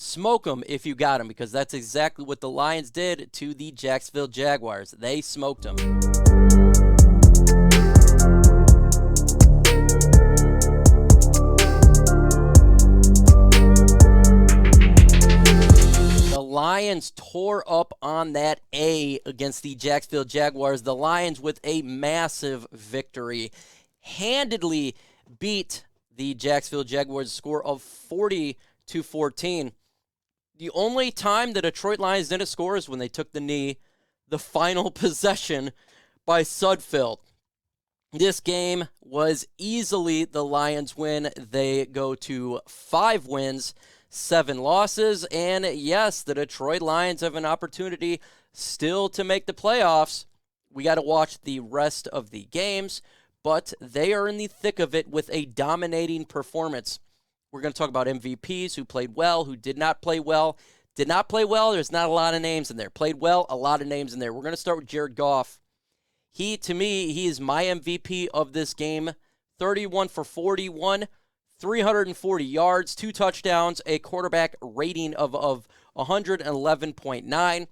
smoke them if you got them, because that's exactly what the Lions did to the Jacksonville Jaguars. They smoked them. The Lions tore up on that A against the Jacksonville Jaguars. The Lions with a massive victory, handedly beat the Jacksonville Jaguars score of 40-14. The only time the Detroit Lions didn't score is when they took the knee, the final possession by Sudfeld. This game was easily the Lions' win. They go to 5 wins, 7 losses, and yes, the Detroit Lions have an opportunity still to make the playoffs. We got to watch the rest of the games, but they are in the thick of it with a dominating performance. We're going to talk about MVPs, who played well, who did not play well. Did not play well, there's not a lot of names in there. Played well, a lot of names in there. We're going to start with Jared Goff. To me, he is my MVP of this game. 31 for 41, 340 yards, 2 touchdowns, a quarterback rating of 111.9.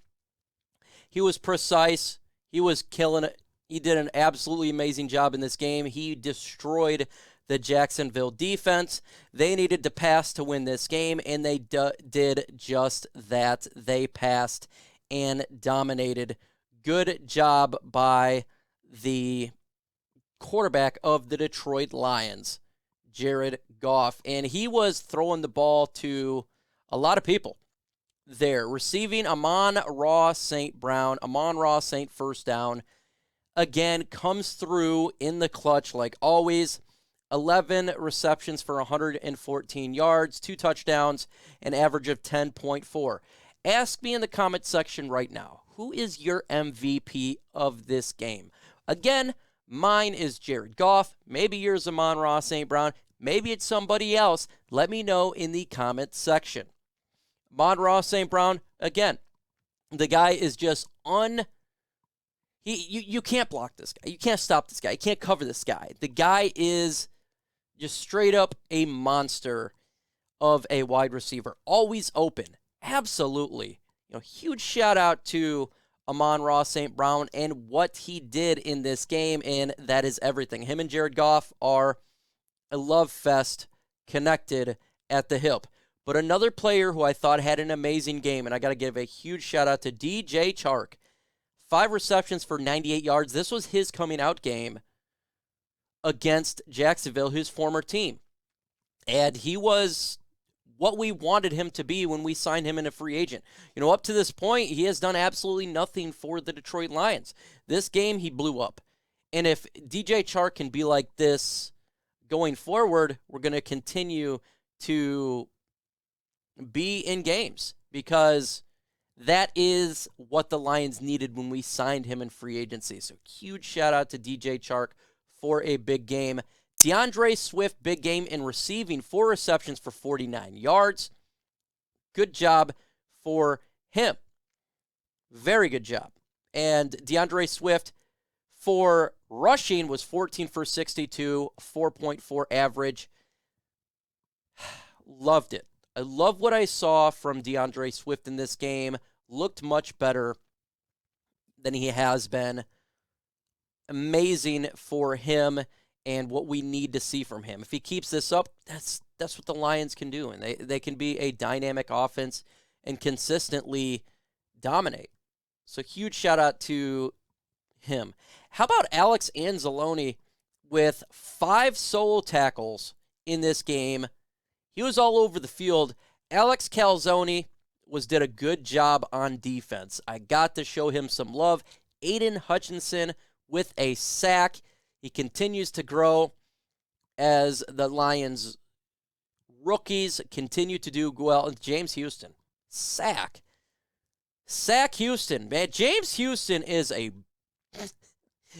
He was precise. He was killing it. He did an absolutely amazing job in this game. He destroyed the Jacksonville defense. They needed to pass to win this game, and they did just that. They passed and dominated. Good job by the quarterback of the Detroit Lions, Jared Goff. And he was throwing the ball to a lot of people there. Receiving Amon-Ra St. Brown. Amon-Ra St. first down. Again, comes through in the clutch like always. 11 receptions for 114 yards, 2 touchdowns, an average of 10.4. Ask me in the comment section right now, who is your MVP of this game? Again, mine is Jared Goff. Maybe yours is Amon-Ra St. Brown. Maybe it's somebody else. Let me know in the comment section. Amon-Ra St. Brown, again, the guy is just you can't block this guy. You can't stop this guy. You can't cover this guy. The guy is just straight up a monster of a wide receiver. Always open. Absolutely. Huge shout out to Amon-Ra St. Brown and what he did in this game, and that is everything. Him and Jared Goff are a love fest, connected at the hip. But another player who I thought had an amazing game, and I got to give a huge shout out to DJ Chark. 5 receptions for 98 yards. This was his coming out game against Jacksonville, his former team. And he was what we wanted him to be when we signed him in a free agent. Up to this point, he has done absolutely nothing for the Detroit Lions. This game, he blew up. And if DJ Chark can be like this going forward, we're going to continue to be in games, because that is what the Lions needed when we signed him in free agency. So huge shout out to DJ Chark for a big game. DeAndre Swift, big game in receiving, 4 receptions for 49 yards. Good job for him. Very good job. And DeAndre Swift for rushing was 14 for 62, 4.4 average. Loved it. I love what I saw from DeAndre Swift in this game. Looked much better than he has been. Amazing for him and what we need to see from him. If he keeps this up, that's what the Lions can do. And they can be a dynamic offense and consistently dominate. So huge shout out to him. How about Alex Anzalone with 5 solo tackles in this game? He was all over the field. Alex Calzone did a good job on defense. I got to show him some love. Aiden Hutchinson with a sack. He continues to grow as the Lions rookies continue to do well. James Houston, sack. Sack Houston, man. James Houston is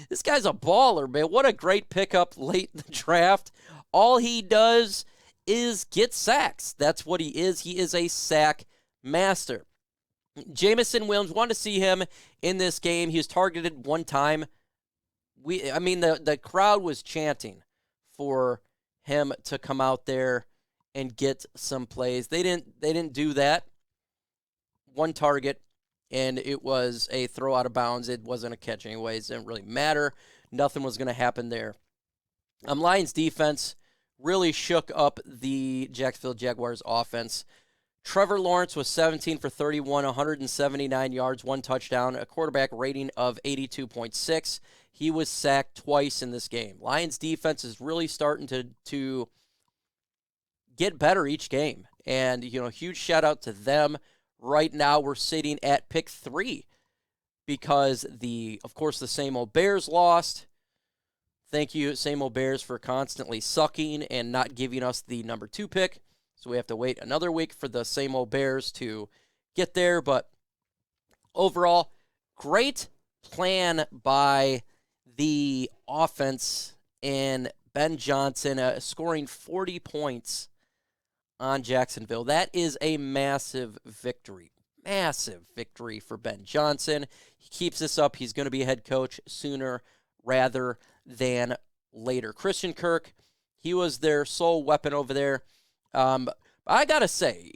this guy's a baller, man. What a great pickup late in the draft. All he does is get sacks. That's what he is. He is a sack master. Jameson Williams, wanted to see him in this game. He was targeted one time. The crowd was chanting for him to come out there and get some plays. They didn't do that. One target, and it was a throw out of bounds. It wasn't a catch anyways. It didn't really matter. Nothing was going to happen there. Lions defense really shook up the Jacksonville Jaguars offense. Trevor Lawrence was 17 for 31, 179 yards, 1 touchdown, a quarterback rating of 82.6. He was sacked twice in this game. Lions defense is really starting to get better each game. And, huge shout out to them. Right now we're sitting at pick 3 because of course, the same old Bears lost. Thank you, same old Bears, for constantly sucking and not giving us the number 2 pick. So we have to wait another week for the same old Bears to get there. But overall, great plan by the offense and Ben Johnson scoring 40 points on Jacksonville. That is a massive victory. Massive victory for Ben Johnson. He keeps this up. He's going to be a head coach sooner rather than later. Christian Kirk, he was their sole weapon over there. I got to say,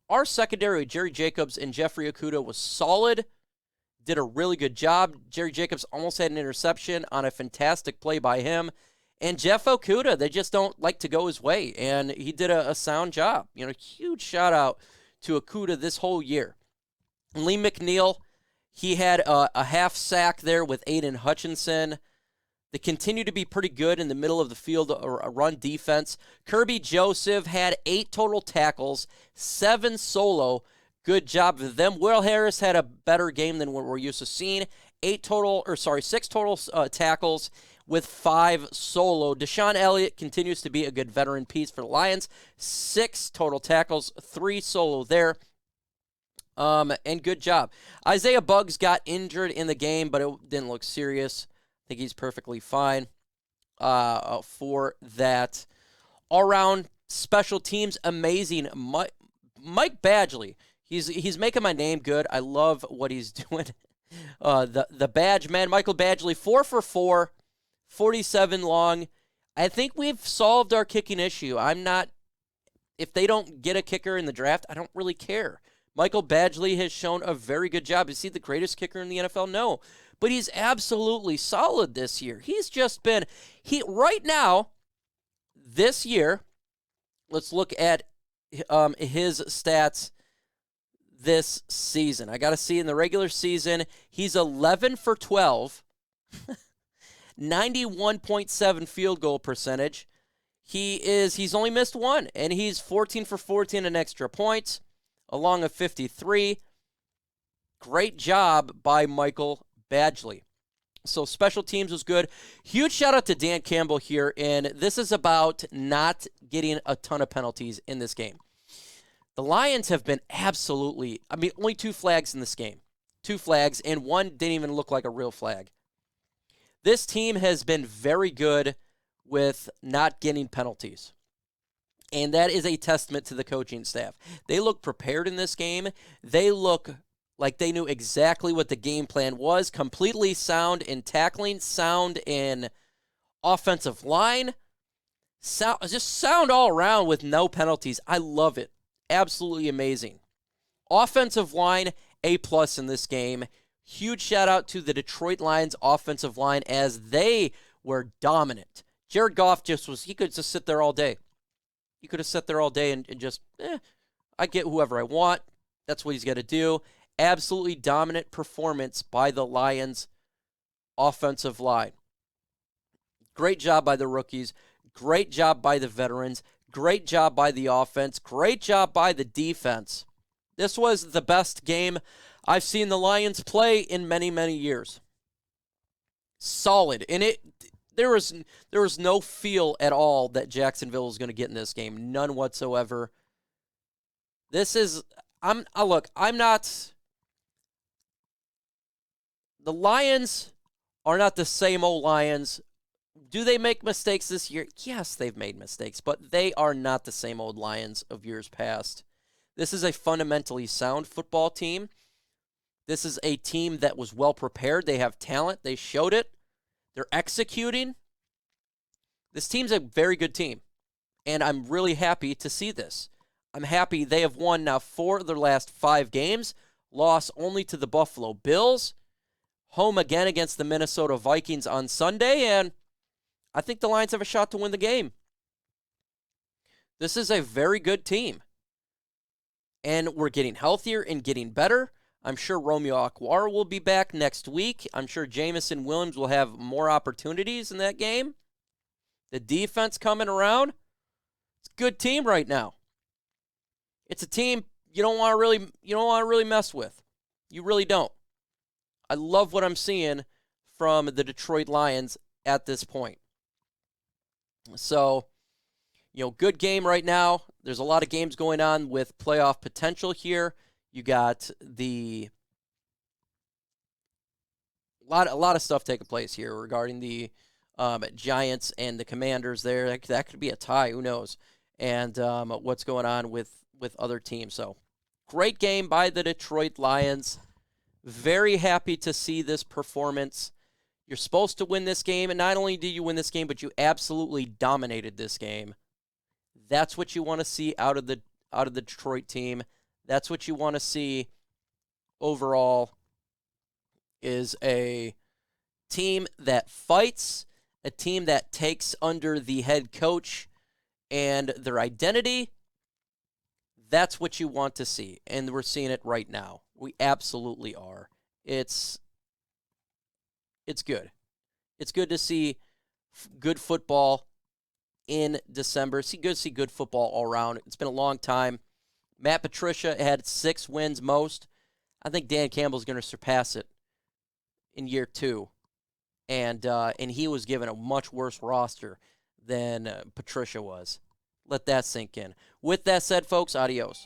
our secondary, Jerry Jacobs and Jeffrey Okudah, was solid. Did a really good job. Jerry Jacobs almost had an interception on a fantastic play by him. And Jeff Okudah, they just don't like to go his way. And he did a sound job. Huge shout out to Okudah this whole year. Lee McNeil, he had a half sack there with Aiden Hutchinson. They continue to be pretty good in the middle of the field, a run defense. Kirby Joseph had 8 total tackles, 7 solo. Good job of them. Will Harris had a better game than what we're used to seeing. 6 total tackles with 5 solo. Deshaun Elliott continues to be a good veteran piece for the Lions. 6 total tackles, 3 solo there. And good job. Isaiah Buggs got injured in the game, but it didn't look serious. I think he's perfectly fine for that. All around special teams, amazing. Mike Badgley, he's making my name good. I love what he's doing. The badge man, Michael Badgley, 4 for 4, 47 long. I think we've solved our kicking issue. If they don't get a kicker in the draft, I don't really care. Michael Badgley has shown a very good job. Is he the greatest kicker in the NFL? No. But he's absolutely solid this year. He's just been, right now, this year, let's look at his stats this season. I got to see in the regular season, he's 11 for 12, 91.7 field goal percentage. He's only missed 1, and he's 14 for 14 in extra points, along a 53. Great job by Michael Badgley. So special teams was good. Huge shout out to Dan Campbell here, and this is about not getting a ton of penalties in this game. The Lions have been only 2 flags in this game. 2 flags, and 1 didn't even look like a real flag. This team has been very good with not getting penalties. And that is a testament to the coaching staff. They look prepared in this game. They look like they knew exactly what the game plan was. Completely sound in tackling, sound in offensive line. Just sound all around with no penalties. I love it. Absolutely amazing. Offensive line, A+ in this game. Huge shout out to the Detroit Lions offensive line as they were dominant. Jared Goff he could just sit there all day. He could have sat there all day and just, I get whoever I want. That's what he's got to do. Absolutely dominant performance by the Lions offensive line. Great job by the rookies. Great job by the veterans. Great job by the offense. Great job by the defense. This was the best game I've seen the Lions play in many, many years. Solid. And there was no feel at all that Jacksonville was going to get in this game. None whatsoever. The Lions are not the same old Lions. Do they make mistakes this year? Yes, they've made mistakes, but they are not the same old Lions of years past. This is a fundamentally sound football team. This is a team that was well prepared. They have talent. They showed it. They're executing. This team's a very good team. And I'm really happy to see this. I'm happy they have won now 4 of their last 5 games, lost only to the Buffalo Bills, home again against the Minnesota Vikings on Sunday, and I think the Lions have a shot to win the game. This is a very good team. And we're getting healthier and getting better. I'm sure Romeo Okwara will be back next week. I'm sure Jameson Williams will have more opportunities in that game. The defense coming around. It's a good team right now. It's a team you don't want to really mess with. You really don't. I love what I'm seeing from the Detroit Lions at this point. So, good game right now. There's a lot of games going on with playoff potential here. You got a lot of stuff taking place here regarding the Giants and the Commanders there. That could be a tie. Who knows? And what's going on with other teams. So, great game by the Detroit Lions. Very happy to see this performance. You're supposed to win this game, and not only did you win this game, but you absolutely dominated this game. That's what you want to see out of the Detroit team. That's what you want to see overall, is a team that fights, a team that takes under the head coach and their identity. That's what you want to see, and we're seeing it right now. We absolutely are. It's good. It's good to see good football in December. Good to see good football all around. It's been a long time. Matt Patricia had 6 wins most. I think Dan Campbell's going to surpass it in year 2. And he was given a much worse roster than Patricia was. Let that sink in. With that said, folks, adios.